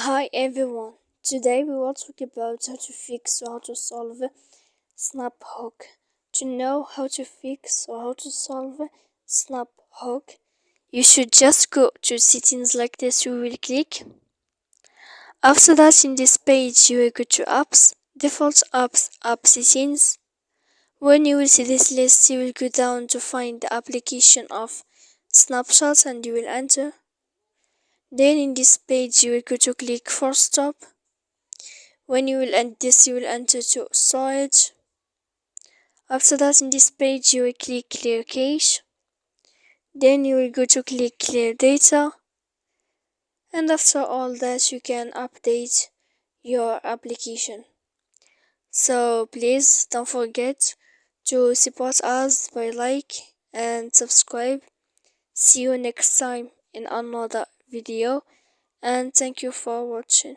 Hi everyone, today we will talk about how to fix or how to solve snap hook. To know how to fix or how to solve snap hook, you should just go to settings like this. You will click. After that, in this page you will go to apps, default apps, app settings. When you will see this list, you will go down to find the application of snapshots and you will enter. Then in this page you will go to click force stop. When you will end this, you will enter to storage. After that, in this page you will click clear cache. Then you will go to click clear data, and after all that you can update your application. So please don't forget to support us by like and subscribe. See you next time in another video, and thank you for watching.